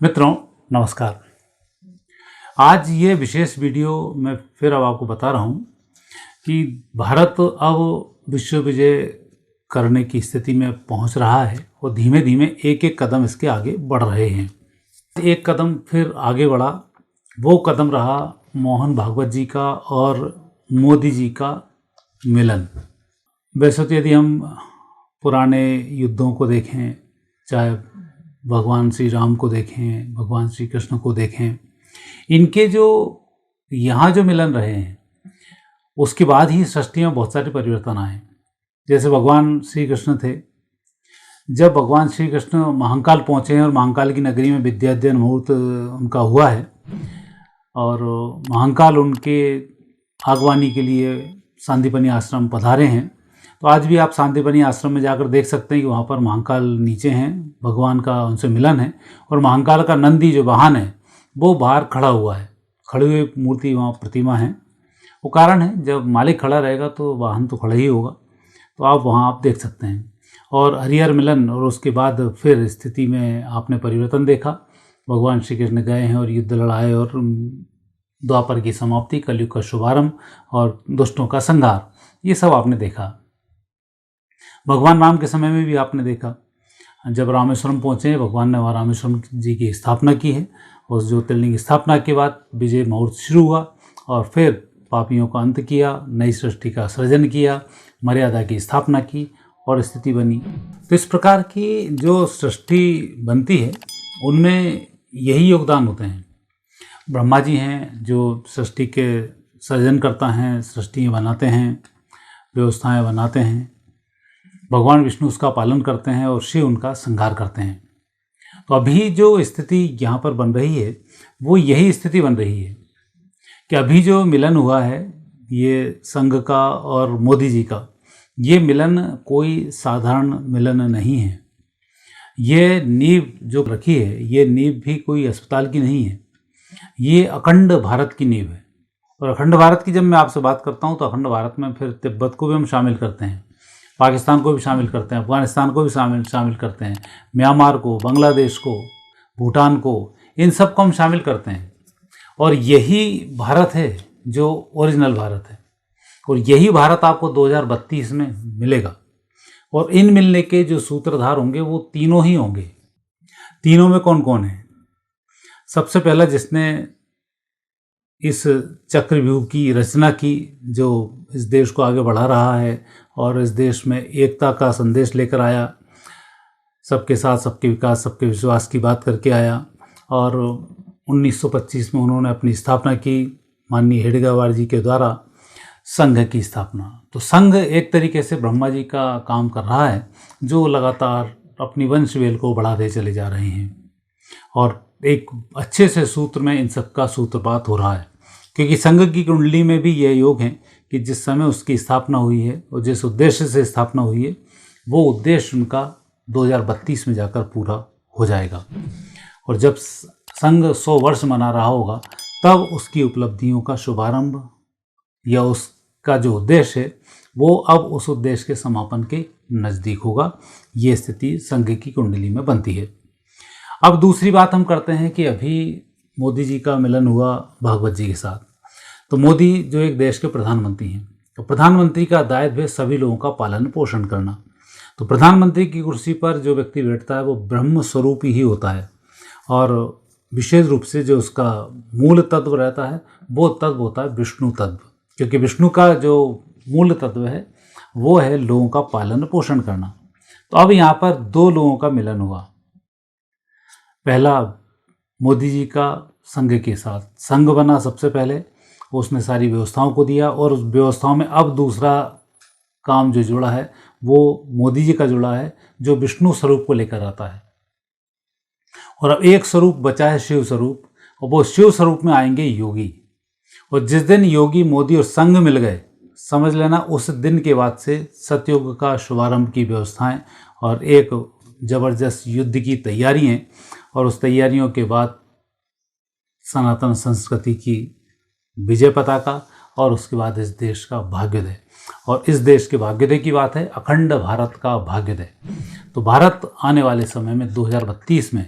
मित्रों नमस्कार। आज ये विशेष वीडियो मैं फिर अब आपको बता रहा हूँ कि भारत अब विश्व विजय करने की स्थिति में पहुँच रहा है और धीमे धीमे एक एक कदम इसके आगे बढ़ रहे हैं। एक कदम फिर आगे बढ़ा, वो कदम रहा मोहन भागवत जी का और मोदी जी का मिलन। वैसे तो यदि हम पुराने युद्धों को देखें, चाहे भगवान श्री राम को देखें, भगवान श्री कृष्ण को देखें, इनके जो यहाँ जो मिलन रहे हैं उसके बाद ही सृष्टि में बहुत सारे परिवर्तन आए। जैसे भगवान श्री कृष्ण थे, जब भगवान श्री कृष्ण महाकाल पहुँचे हैं और महाकाल की नगरी में विद्याध्ययन मुहूर्त उनका हुआ है और महाकाल उनके आगवानी के लिए सांदीपनी आश्रम पधारे हैं, तो आज भी आप सांदीपनी आश्रम में जाकर देख सकते हैं कि वहाँ पर महाकाल नीचे हैं, भगवान का उनसे मिलन है और महाकाल का नंदी जो वाहन है वो बाहर खड़ा हुआ है। खड़ी हुई मूर्ति वहाँ प्रतिमा है। वो कारण है, जब मालिक खड़ा रहेगा तो वाहन तो खड़ा ही होगा, तो आप वहाँ आप देख सकते हैं। और हरिहर मिलन और उसके बाद फिर स्थिति में आपने परिवर्तन देखा। भगवान श्री कृष्ण गए हैं और युद्ध लड़ाए और द्वापर की समाप्ति, कलयुग का शुभारंभ और दुष्टों का संहार, ये सब आपने देखा। भगवान राम के समय में भी आपने देखा, जब रामेश्वरम पहुँचे भगवान ने वहाँ रामेश्वरम जी की स्थापना की है। उस ज्योतिर्लिंग स्थापना के बाद विजय मुहूर्त शुरू हुआ और फिर पापियों का अंत किया, नई सृष्टि का सृजन किया, मर्यादा की स्थापना की और स्थिति बनी। तो इस प्रकार की जो सृष्टि बनती है उनमें यही योगदान होते हैं। ब्रह्मा जी हैं जो सृष्टि के सृजन करता हैं, सृष्टि बनाते हैं, व्यवस्थाएं बनाते हैं। भगवान विष्णु उसका पालन करते हैं और शिव उनका संहार करते हैं। तो अभी जो स्थिति यहाँ पर बन रही है वो यही स्थिति बन रही है कि अभी जो मिलन हुआ है ये संघ का और मोदी जी का, ये मिलन कोई साधारण मिलन नहीं है। ये नींव जो रखी है, ये नींव भी कोई अस्पताल की नहीं है, ये अखंड भारत की नींव है। और अखंड भारत की जब मैं आपसे बात करता हूँ तो अखंड भारत में फिर तिब्बत को भी हम शामिल करते हैं, पाकिस्तान को भी शामिल करते हैं, अफगानिस्तान को भी शामिल करते हैं, म्यांमार को, बांग्लादेश को, भूटान को, इन सब को हम शामिल करते हैं। और यही भारत है जो ओरिजिनल भारत है और यही भारत आपको 2032 में मिलेगा। और इन मिलने के जो सूत्रधार होंगे वो तीनों ही होंगे। तीनों में कौन कौन है? सबसे पहला जिसने इस चक्रव्यूह की रचना की, जो इस देश को आगे बढ़ा रहा है और इस देश में एकता का संदेश लेकर आया, सबके साथ सबके विकास सबके विश्वास की बात करके आया। और 1925 में उन्होंने अपनी स्थापना की, माननीय हेडगेवार जी के द्वारा संघ की स्थापना। तो संघ एक तरीके से ब्रह्मा जी का काम कर रहा है, जो लगातार अपनी वंशवेल को बढ़ाते चले जा रहे हैं और एक अच्छे से सूत्र में इन सब का सूत्रपात हो रहा है। क्योंकि संघ की कुंडली में भी यह योग है कि जिस समय उसकी स्थापना हुई है और जिस उद्देश्य से स्थापना हुई है वो उद्देश्य उनका 2032 में जाकर पूरा हो जाएगा। और जब संघ 100 वर्ष मना रहा होगा तब उसकी उपलब्धियों का शुभारंभ या उसका जो उद्देश्य है वो अब उस उद्देश्य के समापन के नज़दीक होगा। ये स्थिति संघ की कुंडली में बनती है। अब दूसरी बात हम करते हैं कि अभी मोदी जी का मिलन हुआ भागवत जी के साथ। तो मोदी जो एक देश के प्रधानमंत्री हैं, तो प्रधानमंत्री का दायित्व है सभी लोगों का पालन पोषण करना। तो प्रधानमंत्री की कुर्सी पर जो व्यक्ति बैठता है वो ब्रह्म स्वरूप ही होता है और विशेष रूप से जो उसका मूल तत्व रहता है वो तत्व होता है विष्णु तत्व। क्योंकि विष्णु का जो मूल तत्व है वो है लोगों का पालन पोषण करना। तो अब यहाँ पर दो लोगों का मिलन हुआ। पहला मोदी जी का संघ के साथ संघ बना, सबसे पहले उसने सारी व्यवस्थाओं को दिया और उस व्यवस्थाओं में अब दूसरा काम जो जुड़ा है वो मोदी जी का जुड़ा है, जो विष्णु स्वरूप को लेकर आता है। और अब एक स्वरूप बचा है शिव स्वरूप, और वो शिव स्वरूप में आएंगे योगी। और जिस दिन योगी मोदी और संघ मिल गए, समझ लेना उस दिन के बाद से सतयुग का शुभारंभ की व्यवस्थाएं और एक जबरदस्त युद्ध की तैयारियां, और उस तैयारियों के बाद सनातन संस्कृति की विजय पताका और उसके बाद इस देश का भाग्योदय। और इस देश के भाग्योदय की बात है, अखंड भारत का भाग्योदय। तो भारत आने वाले समय में 2032 में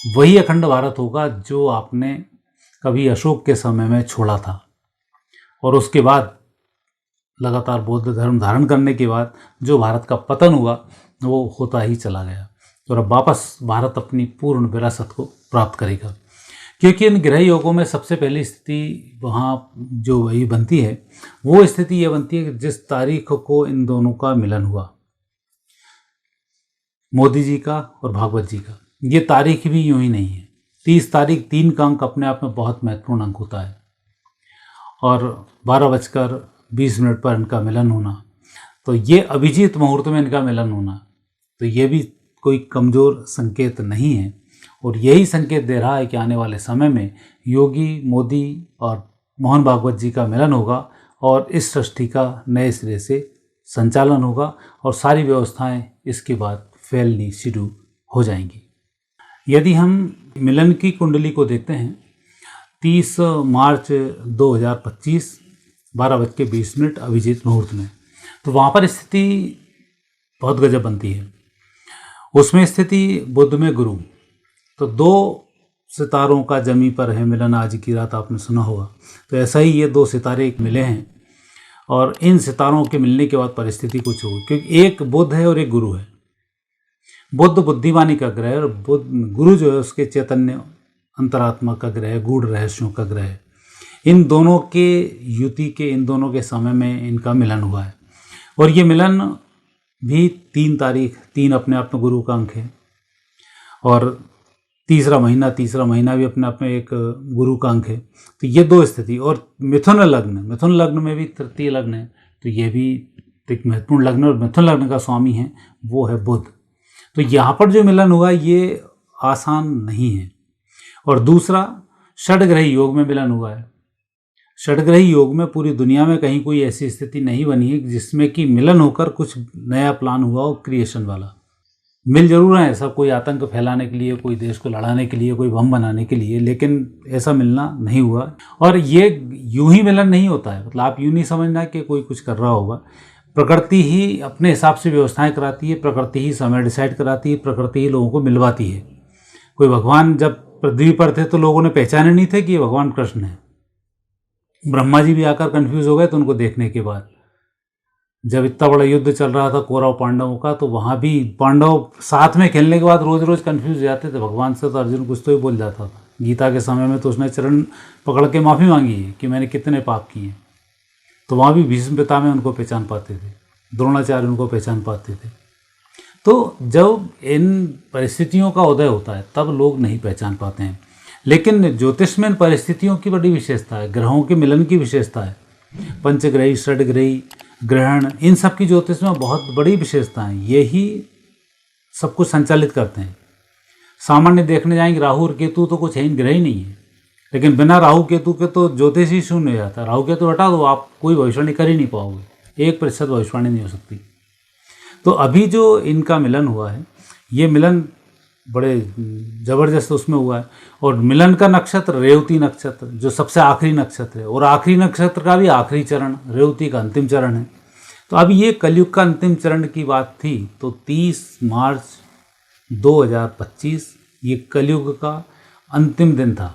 वही अखंड भारत होगा जो आपने कभी अशोक के समय में छोड़ा था, और उसके बाद लगातार बौद्ध धर्म धारण करने के बाद जो भारत का पतन हुआ वो होता ही चला गया, और अब वापस भारत अपनी पूर्ण विरासत को प्राप्त करेगा। क्योंकि इन ग्रह योगों में सबसे पहली स्थिति वहाँ जो वही बनती है, वो स्थिति ये बनती है कि जिस तारीख को इन दोनों का मिलन हुआ, मोदी जी का और भागवत जी का, ये तारीख भी यूं ही नहीं है। 30 तारीख 3 का अंक अपने आप में बहुत महत्वपूर्ण अंक होता है, और 12:20 पर इनका मिलन होना, तो ये अभिजीत मुहूर्त में इनका मिलन होना, तो ये भी कोई कमज़ोर संकेत नहीं है। और यही संकेत दे रहा है कि आने वाले समय में योगी, मोदी और मोहन भागवत जी का मिलन होगा, और इस सृष्टि का नए सिरे से संचालन होगा, और सारी व्यवस्थाएं इसके बाद फैलनी शुरू हो जाएंगी। यदि हम मिलन की कुंडली को देखते हैं, 30 मार्च 2025 12:20 अभिजीत मुहूर्त में, तो वहाँ पर स्थिति बहुत गजब बनती है। उसमें स्थिति बुध में गुरु, तो 2 सितारों का जमी पर है मिलन, आज की रात आपने सुना होगा। तो ऐसा ही ये 2 सितारे मिले हैं, और इन सितारों के मिलने के बाद परिस्थिति कुछ होगी, क्योंकि एक बुध है और एक गुरु है। बुध बुद्धिमानी का ग्रह है, और गुरु जो है उसके चैतन्य अंतरात्मा का ग्रह है, गूढ़ रहस्यों का ग्रह है। इन दोनों के युति के, इन दोनों के समय में इनका मिलन हुआ है, और ये मिलन भी 3 तारीख, 3 अपने आप में गुरु का अंक है, और तीसरा महीना भी अपने आप में एक गुरु का अंक है। तो ये 2 स्थिति, और मिथुन लग्न में भी तृतीय लग्न है, तो ये भी एक महत्वपूर्ण लग्न, और मिथुन लग्न का स्वामी है वो है बुध। तो यहाँ पर जो मिलन हुआ ये आसान नहीं है। और दूसरा, षडग्रही योग में मिलन हुआ है। षडग्रही योग में पूरी दुनिया में कहीं कोई ऐसी स्थिति नहीं बनी है जिसमें कि मिलन होकर कुछ नया प्लान हुआ हो क्रिएशन वाला। मिल जरूर है सब, कोई आतंक फैलाने के लिए, कोई देश को लड़ाने के लिए, कोई बम बनाने के लिए, लेकिन ऐसा मिलना नहीं हुआ। और ये यूं ही मिलन नहीं होता है, मतलब आप यूं नहीं समझना कि कोई कुछ कर रहा होगा। प्रकृति ही अपने हिसाब से व्यवस्थाएं कराती है, प्रकृति ही समय डिसाइड कराती है, प्रकृति ही लोगों को मिलवाती है। कोई भगवान जब पृथ्वी पर थे तो लोगों ने पहचाने नहीं थे कि ये भगवान कृष्ण है। ब्रह्मा जी भी आकर कंफ्यूज हो गए तो उनको देखने के बाद, जब इतना बड़ा युद्ध चल रहा था कौरव पांडवों का, तो वहाँ भी पांडव साथ में खेलने के बाद रोज रोज कंफ्यूज हो जाते थे भगवान से। तो अर्जुन कुछ तो ही बोल जाता था। गीता के समय में तो उसने चरण पकड़ के माफ़ी मांगी है कि मैंने कितने पाप किए। तो वहाँ भी भीष्म पितामह उनको पहचान पाते थे, द्रोणाचार्य उनको पहचान पाते थे। तो जब इन परिस्थितियों का उदय होता है तब लोग नहीं पहचान पाते हैं। लेकिन ज्योतिष में इन परिस्थितियों की बड़ी विशेषता है, ग्रहों के मिलन की विशेषता है। पंचग्रही, षडग्रही, ग्रहण, इन सब की ज्योतिष में बहुत बड़ी विशेषता है। यही सब कुछ संचालित करते हैं। सामान्य देखने जाएंगे राहु और केतु तो कुछ है, इन ग्रह ही नहीं है, लेकिन बिना राहु केतु के तो ज्योतिष ही शून्य हो जाता है। राहु केतु हटा दो, आप कोई भविष्यवाणी कर ही नहीं पाओगे, 1% भविष्यवाणी नहीं हो सकती। तो अभी जो इनका मिलन हुआ है, ये मिलन बड़े ज़बरदस्त उसमें हुआ है। और मिलन का नक्षत्र रेवती नक्षत्र, जो सबसे आखिरी नक्षत्र है, और आखिरी नक्षत्र का भी आखिरी चरण रेवती का अंतिम चरण है। तो अब ये कलयुग का अंतिम चरण की बात थी, तो 30 मार्च 2025 ये कलयुग का अंतिम दिन था,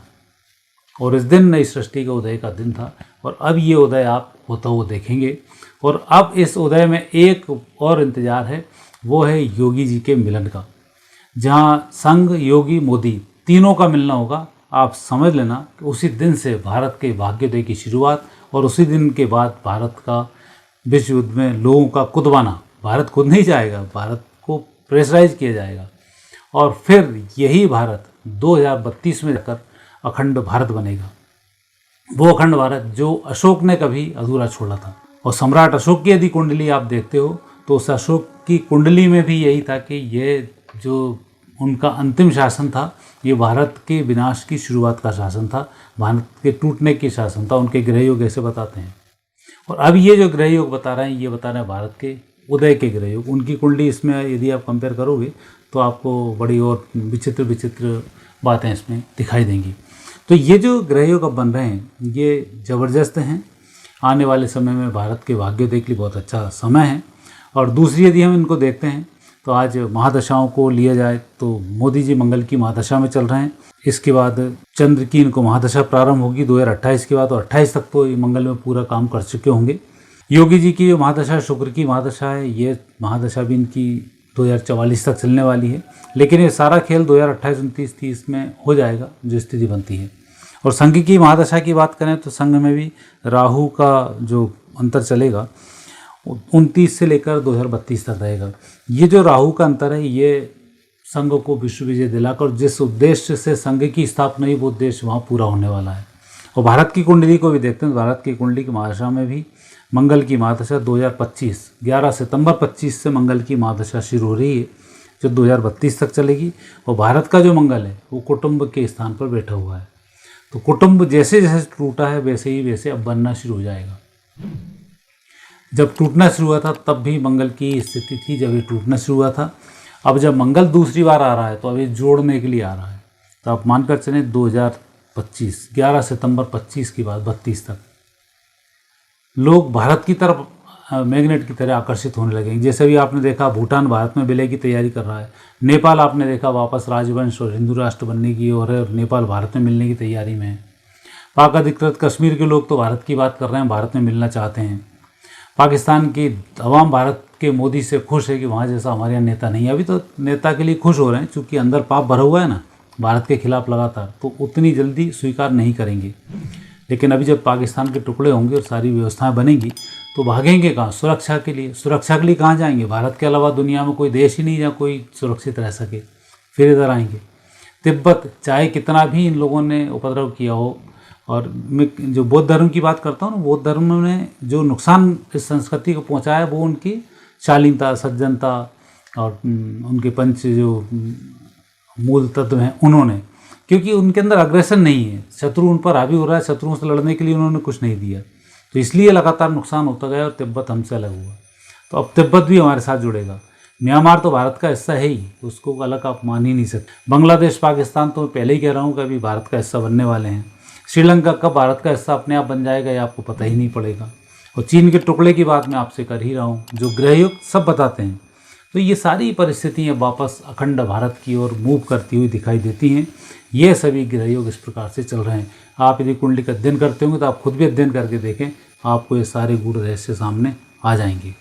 और इस दिन नई सृष्टि का उदय का दिन था। और अब ये उदय आप होता हुआ देखेंगे। और अब इस उदय में एक और इंतजार है, वो है योगी जी के मिलन का, जहाँ संघ, योगी, मोदी तीनों का मिलना होगा। आप समझ लेना कि उसी दिन से भारत के भाग्योदय की शुरुआत, और उसी दिन के बाद भारत का विश्व युद्ध में लोगों का कुदबाना। भारत खुद नहीं जाएगा, भारत को प्रेशराइज किया जाएगा, और फिर यही भारत 2032 में जाकर अखंड भारत बनेगा। वो अखंड भारत जो अशोक ने कभी अधूरा छोड़ा था। और सम्राट अशोक की यदि कुंडली आप देखते हो तो उस अशोक की कुंडली में भी यही था कि ये जो उनका अंतिम शासन था, ये भारत के विनाश की शुरुआत का शासन था, भारत के टूटने की शासन था। उनके ग्रह योग ऐसे बताते हैं। और अब ये जो ग्रह योग बता रहे हैं, ये बता रहे हैं भारत के उदय के ग्रह योग। उनकी कुंडली इसमें यदि आप कंपेयर करोगे तो आपको बड़ी और विचित्र विचित्र बातें इसमें दिखाई देंगी। तो ये जो ग्रह योग अब बन रहे हैं, ये ज़बरदस्त हैं। आने वाले समय में भारत के भाग्योदय के लिए बहुत अच्छा समय है। और दूसरी यदि हम इनको देखते हैं तो आज महादशाओं को लिया जाए तो मोदी जी मंगल की महादशा में चल रहे हैं। इसके बाद चंद्र की इनको महादशा प्रारंभ होगी 2028 के बाद, और 28 तक तो ये मंगल में पूरा काम कर चुके होंगे। योगी जी की जो महादशा शुक्र की महादशा है, ये महादशा भी इनकी 2044 तक चलने वाली है, लेकिन ये सारा खेल 2028, 29, 30 में हो जाएगा जो स्थिति बनती है। और संघ की महादशा की बात करें तो संघ में भी राहु का जो अंतर चलेगा 29 से लेकर 2032 तक रहेगा। ये जो राहु का अंतर है ये संघ को विश्व विजय दिलाकर जिस उद्देश्य से संघ की स्थापना हुई वो उद्देश्य वहाँ पूरा होने वाला है। और भारत की कुंडली को भी देखते हैं, भारत की कुंडली की महादशा में भी मंगल की महादशा 2025 11 सितंबर 25 से मंगल की महादशा शुरू हो रही है जो 2032 तक चलेगी। और भारत का जो मंगल है वो कुटुंब के स्थान पर बैठा हुआ है, तो कुटुंब जैसे जैसे टूटा है वैसे ही वैसे अब बनना शुरू हो जाएगा। जब टूटना शुरू हुआ था तब भी मंगल की स्थिति थी जब ये टूटना शुरू हुआ था। अब जब मंगल दूसरी बार आ रहा है तो अब ये जोड़ने के लिए आ रहा है। तो आप मानकर चलें 2025 11 सितंबर 25 के बाद 32 तक लोग भारत की तरफ मैग्नेट की तरह आकर्षित होने लगेंगे। जैसे भी आपने देखा भूटान भारत में विलय की तैयारी कर रहा है, नेपाल आपने देखा वापस राजवंश और हिंदू राष्ट्र बनने की ओर है और नेपाल भारत में मिलने की तैयारी में है। पाक अधिकृत कश्मीर के लोग तो भारत की बात कर रहे हैं, भारत में मिलना चाहते हैं। पाकिस्तान की अवाम भारत के मोदी से खुश है कि वहाँ जैसा हमारे यहाँ नेता नहीं है। अभी तो नेता के लिए खुश हो रहे हैं क्योंकि अंदर पाप भरा हुआ है ना भारत के खिलाफ लगातार, तो उतनी जल्दी स्वीकार नहीं करेंगे। लेकिन अभी जब पाकिस्तान के टुकड़े होंगे और सारी व्यवस्थाएं बनेंगी तो भागेंगे कहाँ? सुरक्षा के लिए। सुरक्षा के लिए कहाँ जाएंगे? भारत के अलावा दुनिया में कोई देश ही नहीं जहाँ कोई सुरक्षित रह सके, फिर इधर आएंगे। तिब्बत चाहे कितना भी इन लोगों ने उपद्रव किया हो, और मैं जो बौद्ध धर्म की बात करता हूँ ना, बौद्ध धर्म ने जो नुकसान इस संस्कृति को पहुँचाया वो उनकी शालीनता, सज्जनता और उनके पंच जो मूल तत्व हैं उन्होंने, क्योंकि उनके अंदर अग्रेशन नहीं है, शत्रु उन पर हावी हो रहा है, शत्रुओं से लड़ने के लिए उन्होंने कुछ नहीं दिया, तो इसलिए लगातार नुकसान होता गया और तिब्बत हमसे अलग हुआ। तो अब तिब्बत भी हमारे साथ जुड़ेगा। म्यांमार तो भारत का हिस्सा है ही, उसको अलग आप मान ही नहीं सकते। बांग्लादेश, पाकिस्तान तो मैं पहले ही कह रहा हूँ कि अभी भारत का हिस्सा बनने वाले हैं। श्रीलंका कब भारत का हिस्सा अपने आप बन जाएगा ये आपको पता ही नहीं पड़ेगा। और चीन के टुकड़े की बात मैं आपसे कर ही रहा हूँ, जो ग्रहयुग सब बताते हैं। तो ये सारी परिस्थितियाँ वापस अखंड भारत की ओर मूव करती हुई दिखाई देती हैं। ये सभी ग्रहयोग इस प्रकार से चल रहे हैं। आप यदि कुंडली का अध्ययन करते होंगे तो आप खुद भी अध्ययन करके देखें, आपको ये सारे गूढ़ रहस्य सामने आ जाएंगे।